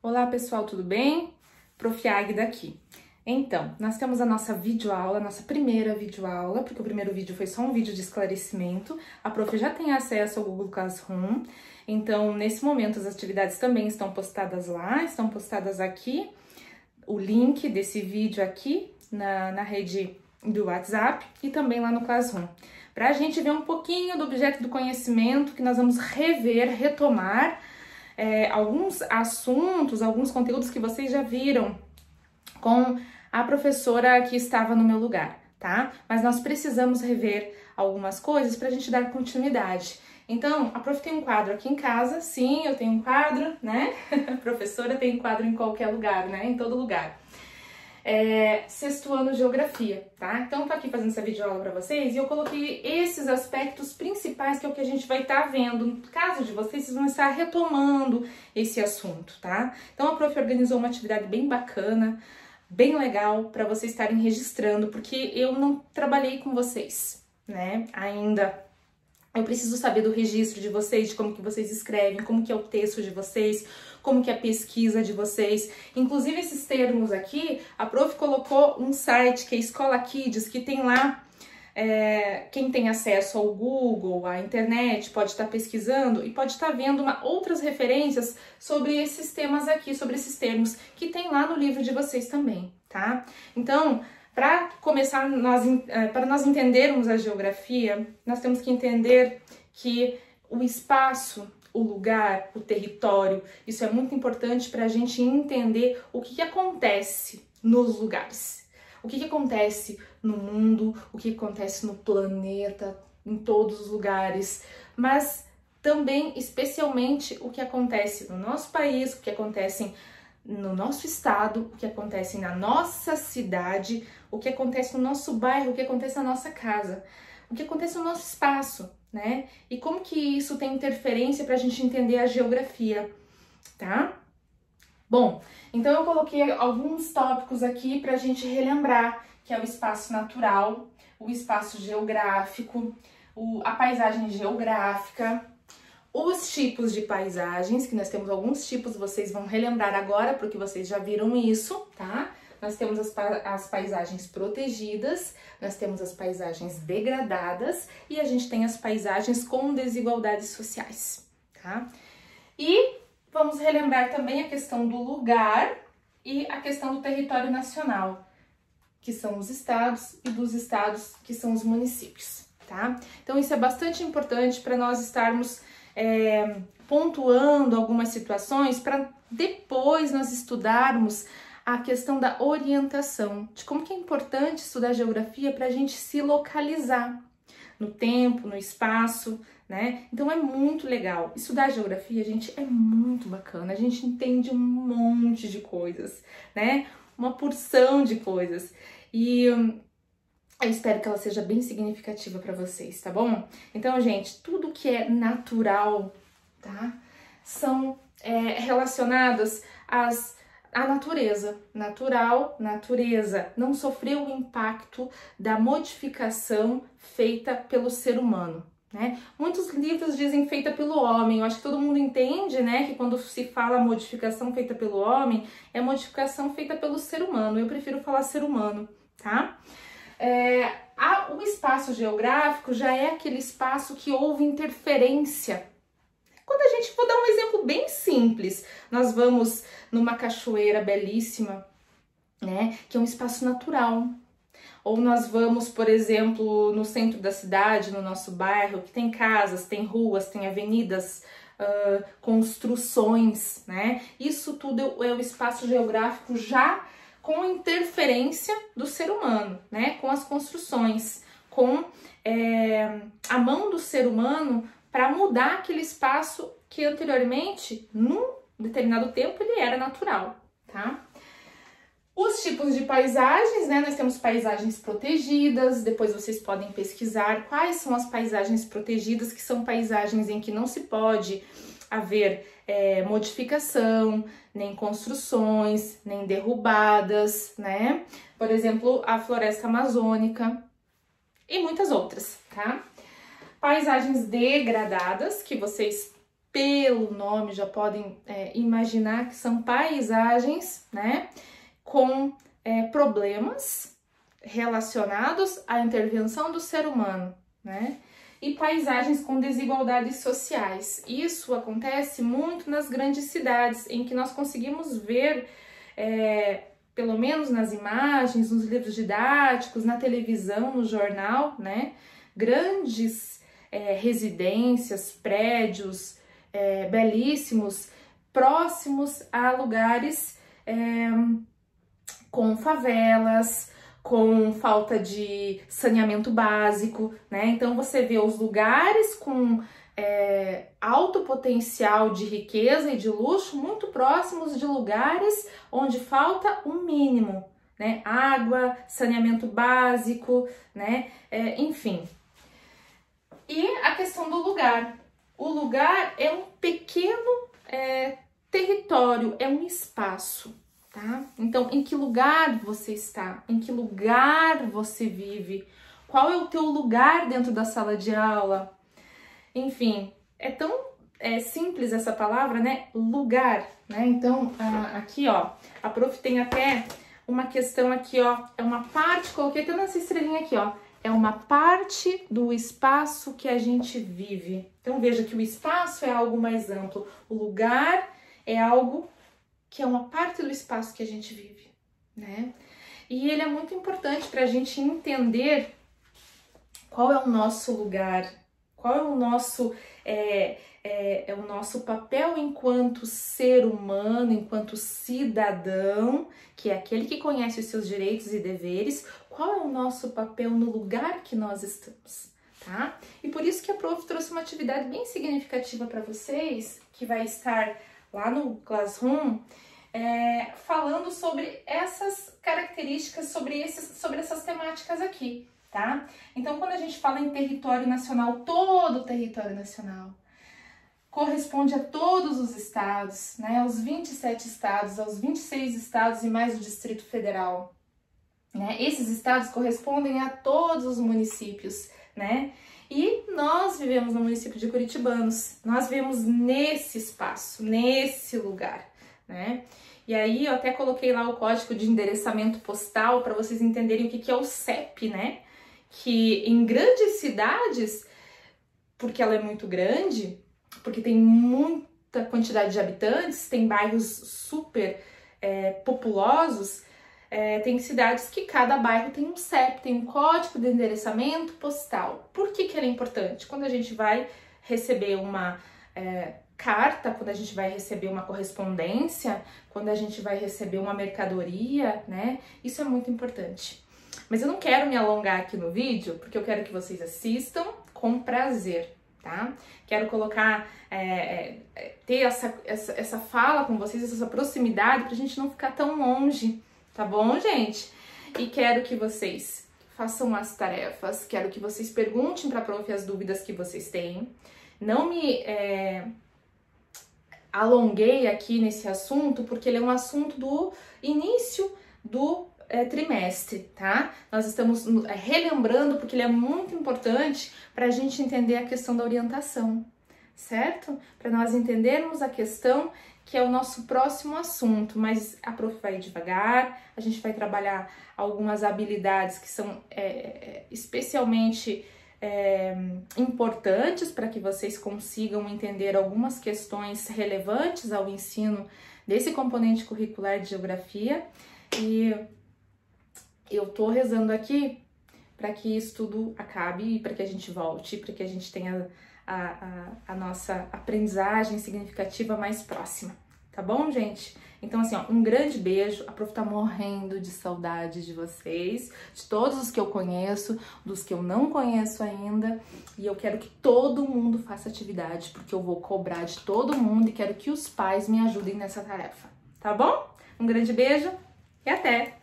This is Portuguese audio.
Olá pessoal, tudo bem? Prof. Águida aqui. Então, nós temos a nossa videoaula, a nossa primeira videoaula, porque o primeiro vídeo foi só um vídeo de esclarecimento. A prof já tem acesso ao Google Classroom, então nesse momento as atividades também estão postadas lá, estão postadas aqui, o link desse vídeo aqui na rede do WhatsApp e também lá no Classroom. Para a gente ver um pouquinho do objeto do conhecimento que nós vamos retomar alguns assuntos, alguns conteúdos que vocês já viram com a professora que estava no meu lugar, tá? Mas nós precisamos rever algumas coisas para a gente dar continuidade. Então, a prof tem um quadro aqui em casa, sim, eu tenho um quadro, né? A professora tem um quadro em qualquer lugar, né? Em todo lugar. Sexto ano Geografia, tá? Então, tô aqui fazendo essa videoaula para vocês e eu coloquei esses aspectos principais que é o que a gente vai estar vendo. No caso de vocês vão estar retomando esse assunto, tá? Então, a prof organizou uma atividade bem bacana, bem legal para vocês estarem registrando, porque eu não trabalhei com vocês, né? Ainda. Eu preciso saber do registro de vocês, de como que vocês escrevem, como que é o texto de vocês, como que é a pesquisa de vocês. Inclusive esses termos aqui, a prof colocou um site que é Escola Kids, que tem lá, quem tem acesso ao Google, à internet, pode estar pesquisando e pode estar vendo outras referências sobre esses temas aqui, sobre esses termos, que tem lá no livro de vocês também, tá? Então, para começar, para nós entendermos a geografia, nós temos que entender que o espaço, o lugar, o território, isso é muito importante para a gente entender o que acontece nos lugares. O que acontece no mundo, o que acontece no planeta, em todos os lugares, mas também, especialmente, o que acontece no nosso país, o que acontece no nosso estado, o que acontece na nossa cidade, o que acontece no nosso bairro, o que acontece na nossa casa, o que acontece no nosso espaço, né? E como que isso tem interferência para a gente entender a geografia, tá? Bom, então eu coloquei alguns tópicos aqui para a gente relembrar, que é o espaço natural, o espaço geográfico, a paisagem geográfica, os tipos de paisagens, que nós temos alguns tipos, vocês vão relembrar agora, porque vocês já viram isso, tá? Nós temos as paisagens protegidas, nós temos as paisagens degradadas e a gente tem as paisagens com desigualdades sociais, tá? E vamos relembrar também a questão do lugar e a questão do território nacional, que são os estados, e dos estados, que são os municípios, tá? Então isso é bastante importante para nós estarmos pontuando algumas situações para depois nós estudarmos a questão da orientação, de como que é importante estudar geografia para a gente se localizar no tempo, no espaço, né? Então é muito legal. Estudar geografia, gente, é muito bacana. A gente entende um monte de coisas, né? Uma porção de coisas. E eu espero que ela seja bem significativa para vocês, tá bom? Então, gente, tudo que é natural, tá? São relacionadas à natureza. Natural, natureza. Não sofreu o impacto da modificação feita pelo ser humano, né? Muitos livros dizem feita pelo homem. Eu acho que todo mundo entende, né? Que quando se fala modificação feita pelo homem, é modificação feita pelo ser humano. Eu prefiro falar ser humano, tá? O espaço geográfico já é aquele espaço que houve interferência. Quando a gente for dar um exemplo bem simples, nós vamos numa cachoeira belíssima, né, que é um espaço natural. Ou nós vamos, por exemplo, no centro da cidade, no nosso bairro, que tem casas, tem ruas, tem avenidas, construções, né? Isso tudo é o espaço geográfico já com interferência do ser humano, né? Com as construções, com a mão do ser humano para mudar aquele espaço que anteriormente, num determinado tempo, ele era natural, tá? Os tipos de paisagens, né? Nós temos paisagens protegidas, depois vocês podem pesquisar quais são as paisagens protegidas, que são paisagens em que não se pode haver modificação, nem construções, nem derrubadas, né? Por exemplo, a floresta amazônica e muitas outras, tá? Paisagens degradadas, que vocês pelo nome já podem imaginar que são paisagens, né, com problemas relacionados à intervenção do ser humano, né, e paisagens com desigualdades sociais. Isso acontece muito nas grandes cidades, em que nós conseguimos ver, pelo menos nas imagens, nos livros didáticos, na televisão, no jornal, né, grandes residências, prédios, belíssimos, próximos a lugares com favelas, com falta de saneamento básico, né? Então você vê os lugares com alto potencial de riqueza e de luxo muito próximos de lugares onde falta o mínimo, né? Água, saneamento básico, né? Enfim. E a questão do lugar. O lugar é um pequeno território, é um espaço, tá? Então, em que lugar você está? Em que lugar você vive? Qual é o teu lugar dentro da sala de aula? Enfim, é tão simples essa palavra, né? Lugar, né? Então, aqui, ó, a prof tem até uma questão aqui, ó, é uma parte, coloquei até nessa estrelinha aqui, ó, é uma parte do espaço que a gente vive. Então, veja que o espaço é algo mais amplo, o lugar é algo que é uma parte do espaço que a gente vive, né? E ele é muito importante para a gente entender qual é o nosso lugar, qual é o nosso, o nosso papel enquanto ser humano, enquanto cidadão, que é aquele que conhece os seus direitos e deveres, qual é o nosso papel no lugar que nós estamos, tá? E por isso que a prof trouxe uma atividade bem significativa para vocês, que vai estar lá no Classroom, falando sobre essas características, sobre essas temáticas aqui, tá? Então, quando a gente fala em território nacional, todo o território nacional corresponde a todos os estados, né? Aos 27 estados, aos 26 estados e mais o Distrito Federal, né? Esses estados correspondem a todos os municípios, né? E nós vivemos no município de Curitibanos, nós vivemos nesse espaço, nesse lugar, né? E aí eu até coloquei lá o código de endereçamento postal para vocês entenderem o que é o CEP, né? Que em grandes cidades, porque ela é muito grande, porque tem muita quantidade de habitantes, tem bairros super populosos, tem cidades que cada bairro tem um CEP, tem um código de endereçamento postal. Por que ele é importante? Quando a gente vai receber uma carta, quando a gente vai receber uma correspondência, quando a gente vai receber uma mercadoria, né? Isso é muito importante. Mas eu não quero me alongar aqui no vídeo, porque eu quero que vocês assistam com prazer, tá? Quero colocar, ter essa fala com vocês, essa proximidade, pra gente não ficar tão longe, tá bom, gente? E quero que vocês façam as tarefas, quero que vocês perguntem pra prof as dúvidas que vocês têm. Não me alonguei aqui nesse assunto, porque ele é um assunto do início do trimestre, tá? Nós estamos relembrando, porque ele é muito importante para a gente entender a questão da orientação, certo? Para nós entendermos a questão que é o nosso próximo assunto, mas a prof vai devagar, a gente vai trabalhar algumas habilidades que são especialmente importantes para que vocês consigam entender algumas questões relevantes ao ensino desse componente curricular de geografia. E eu tô rezando aqui para que isso tudo acabe e para que a gente volte, para que a gente tenha a nossa aprendizagem significativa mais próxima, tá bom, gente? Então, assim, ó, um grande beijo. A prof tá morrendo de saudade de vocês, de todos os que eu conheço, dos que eu não conheço ainda. E eu quero que todo mundo faça atividade, porque eu vou cobrar de todo mundo e quero que os pais me ajudem nessa tarefa, tá bom? Um grande beijo e até!